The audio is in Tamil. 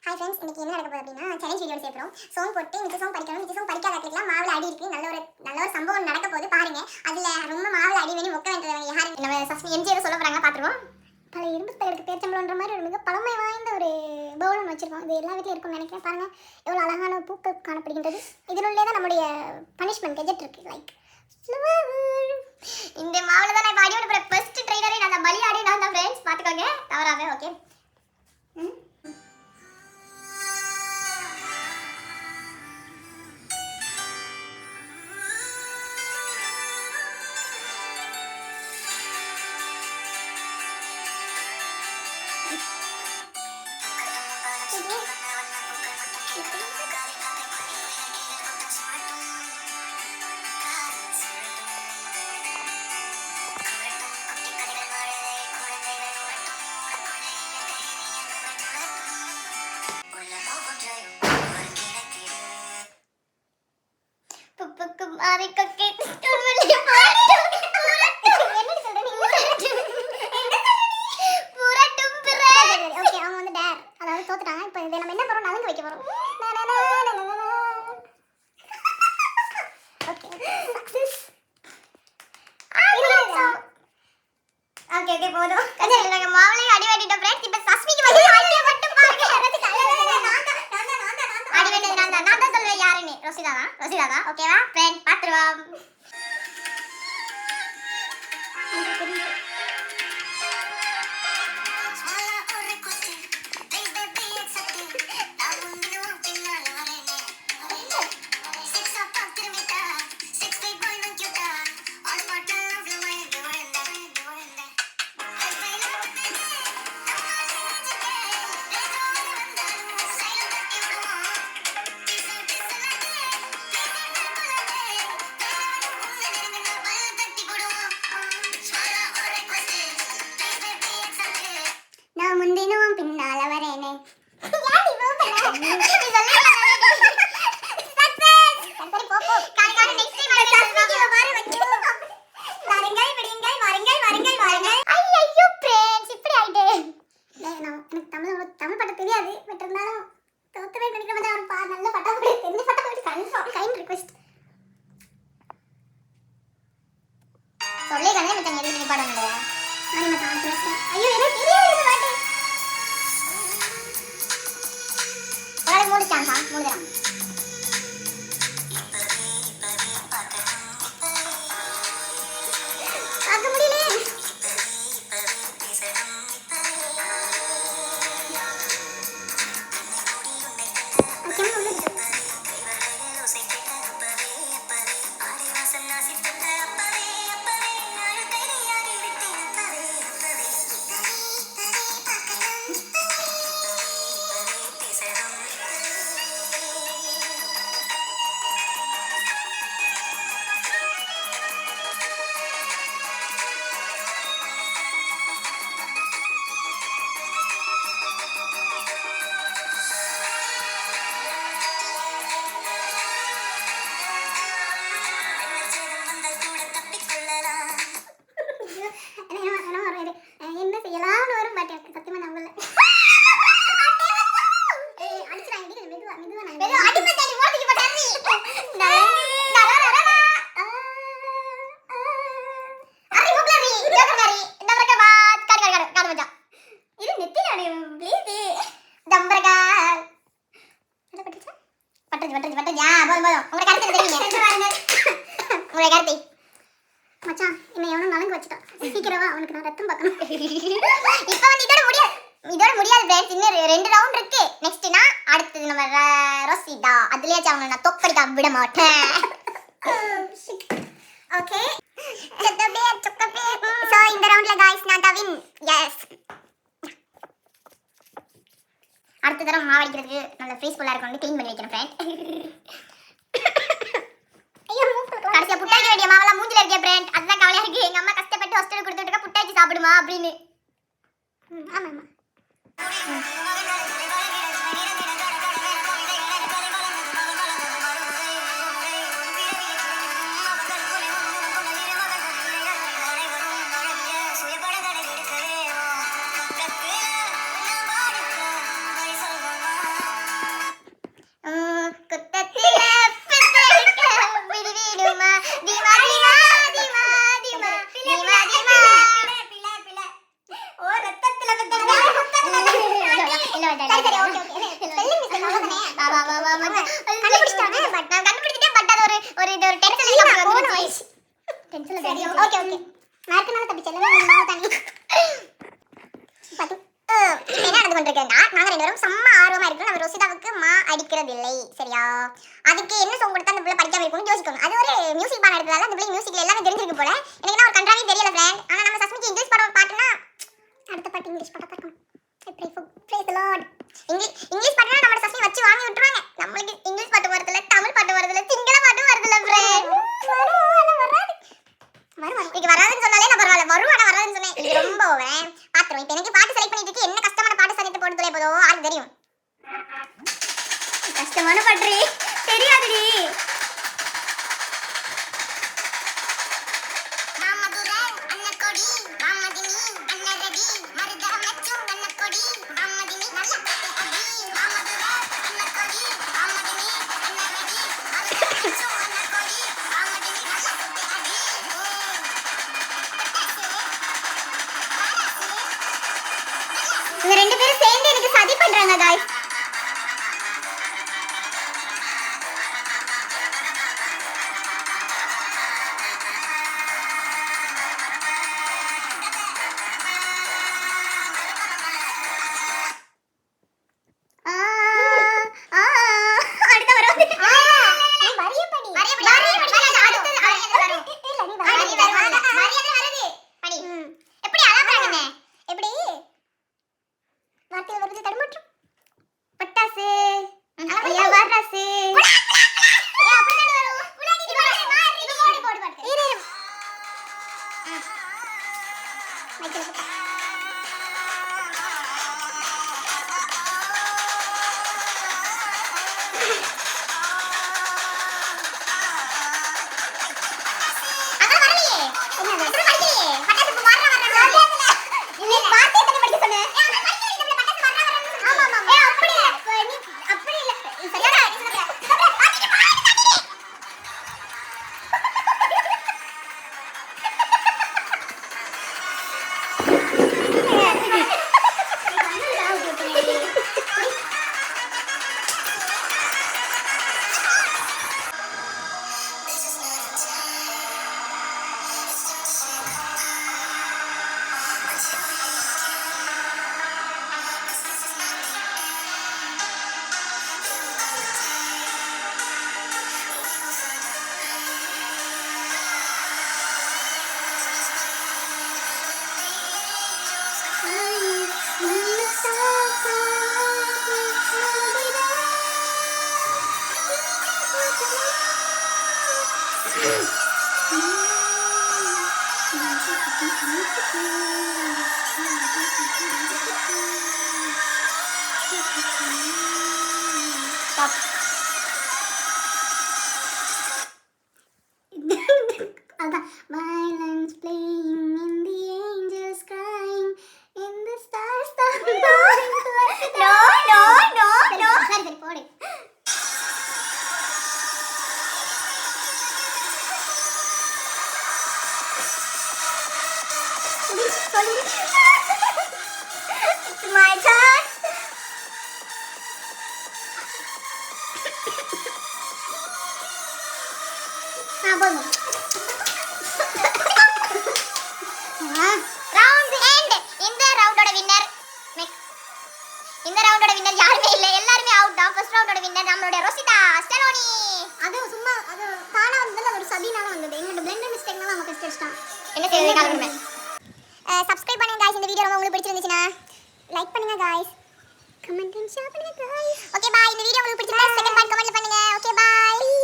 ஹாய் ஃப்ரெண்ட்ஸ், இன்னைக்கு என்ன நடக்க போகுது அப்படின்னா சேலஞ்ச் வீடியோ செய்ய போகிறோம். சோங் போட்டு மிச்ச சோங் படிக்கணும், மிச்ச சோங் படிக்காததுக்குலாம் மாவில் அடி இருக்குது. நல்ல ஒரு சம்பவம் நடக்க போகுது பாருங்க. அதில் ரொம்ப மாவில் அடி வேணி மொக்க வேண்டியது யார் நம்ம சஸ்மி எம்ஜி சொல்ல போகிறாங்க பார்த்துருவோம். பல இரும்பு தகடுக்கு பேர்ச்சம்பளம்ன்ற மாதிரி ஒரு மிக பழமை வாய்ந்த ஒரு பவுல் வச்சுருக்கோம். இது எல்லா வீட்டிலும் இருக்கும்னு நினைக்கிறேன். பாருங்கள் எவ்வளோ அழகான பூக்கள் காணப்படுகின்றது. இதனுள்ளே தான் நம்முடைய பனிஷ்மெண்ட் கெஜெட் இருக்குது. லைக் இந்த மாவில் தான் நான் இப்போ அடியோட போகிற ஃபர்ஸ்ட் ட்ரெயினரே நான் தான் பலியாடி நான் தான் ஃப்ரெண்ட்ஸ் பார்த்துக்கோங்க தவறாவே. ஓகே ரோசிதாதா. ஓகேவா ஃப்ரெண்ட் பாத்துருவோம். முந்தினும் பின்னால வரேனே தமிழ் படம் தெரியாது. பட் இருந்தாலும் தோத்தவே நினைக்கிற மாதிரி ஒரு நல்ல பட்டம் தெரிஞ்ச பட்டம் கைண்ட் ரிக்வெஸ்ட் சொல்லே கண்ணே மச்சான் எதுக்கு பாடம் இல்லையா நான் மச்சான் பேசுறேன். ஐயோ எனக்கு தெரியாது பாட்டு ஒரே மூணு சான்ஸா மூணு தரம் பார்க்க முடியல. என்ன செய்யலாம்னு வரும் பட் எனக்கு சத்தியமா நம்பல. மச்சான் என்ன எவனும் நலங்கு வச்சுட்டான். சீக்கிரமா அவனுக்கு நான் ரத்தம் பார்க்கணும். இப்போ வந்து இதோட முடியாது ஃப்ரெண்ட்ஸ். இன்னும் 2 ரவுண்ட் இருக்கு. நெக்ஸ்ட்னா அடுத்து நம்ம ரோசிதா. அதுலயாச்சும் அவங்க நான் தோக்கடிக்க விட மாட்டேன். ஓகே சோ இந்த ரவுண்ட்ல गाइस நான் தான் வின். எஸ் அடுத்த தடவை மாவடிக்கிறதுக்கு நல்ல பீஸ்ஃபுல்லா இருக்கும். க்ளீன் பண்ணி வைக்கணும் ஃப்ரெண்ட். கடைசியா புட்டாய்க்க வேண்டிய மாவெல்லாம் மூஞ்சில இருக்கே ஃப்ரெண்ட். அதுதான் கவலையா இருக்கு. எங்க அம்மா கஷ்டப்பட்டு ஹாஸ்டல் கொடுத்துட்டு புட்டாய்ச்சி சாப்பிடுமா அப்படின்னு. ஆமா ஆமா சரி ஓகே ஸ்பெல்லிங் மிஸ்டேக் அவ்வளவுதானே கண்டுபிடிச்சிட்டானே பட் நான் கண்டுபிடிச்சிட்டேன் பட் அது ஒரு டென்ஷன்ல வந்துருச்சு டென்ஷன்ல சரி ஓகே மார்க்கனால தப்பிச்சல நான் தண்ணி பட்டு என்ன நடந்து கொண்டிருக்கேன்னா நாங்க ரெண்டு பேரும் செம்ம ஆர்வமா இருக்கோம் நம்ம ரோசிதாவுக்கு மா அடிக்கிறதில்லை சரியா அதுக்கு என்ன சாங் கொடுத்தா அந்த பிள்ளை படிக்காம இருக்கும்னு யோசிக்கணும் அது ஒரு மியூசிக் பாடம் எடுத்ததால அந்த பிள்ளை மியூசிக்ல எல்லாமே தெரிஞ்சிருக்கு போல எனக்கு என்ன ஒரு கண்ட்ராவே தெரியல ஃப்ரெண்ட் ஆனா நம்ம சஸ்மிக்கு இங்கிலீஷ் படம் பாட்டுனா அடுத்த பாட்டு இங்கிலீஷ் பாட்டா பார்க்கணும் praise the lord இங்கிலீஷ் பாட்டுனா நம்ம சஸ்மி வச்சு வாங்கி விட்டுருவாங்க நம்மளுக்கு இங்கிலீஷ் பாட்டு வரதுல தமிழ் பாட்டு வரதுல சிங்கள பாட்டு வரதுல ஃப்ரெண்ட் இது வராதுன்னு சொன்னாலே நான் பரவாயில்ல வரும் ஆனா வராதுன்னு சொன்னேன் இது ரொம்ப ஓவர் பாத்துறோம் இப்போ எனக்கு பாட்டு செலக்ட் பண்ணிட்டு இருக்கு என்ன கஷ்டமான பாட்டு செலக்ட் போடுறதுல போதோ அது தெரியும் கஷ்டமான பாட்டு தெரியாதுடி இவங்க ரெண்டு பேரும் சேர்ந்து எனக்கு சதி பண்றாங்க गाइस அடுத்து வரும் வரிய படி படி எப்படி அழகாங்க எப்படி வார்த்தை வருது தடுமாற்றம் பட்டாசு ஐயா வாராசு ஏ அப்படி தான வரும் புலாடி போடு பாட்டு இரு மைக்கேல் போடு அங்க வரலையே என்னது இது படிக்கலையே பட்டாசு வர்ற இல்ல வார்த்தை தான படிக்க சொன்னேன் Violence playing in the angels crying in the stars no சரி போடு It's my turn. போதும் ரவுண்ட் எண்ட் இந்த ரவுண்டோட வின்னர் யாருமே இல்ல எல்லாரும் அவுட் தான் ஃபர்ஸ்ட் ரவுண்டோட வின்னர் நம்மளோட ரோசிதா ஸ்டெலோனி அது சும்மா அது தானா வந்தது ஒரு சதினால வந்தது எங்க பிளெண்டர் மிஸ்டேக்னால அவங்க ஃபர்ஸ்ட் அடிச்சான் என்ன செய்யறது காரணமே சப்ஸ்கிரைப் பண்ணுங்க गाइस இந்த வீடியோ உங்களுக்கு பிடிச்சிருந்துச்சுனா லைக் பண்ணுங்க गाइस கமெண்ட் அண்ட் ஷேர் பண்ணுங்க गाइस ஓகே பை இந்த வீடியோ உங்களுக்கு பிடிச்சிருந்தா செகண்ட் பார்ட் கமெண்ட்ல பண்ணுங்க ஓகே பை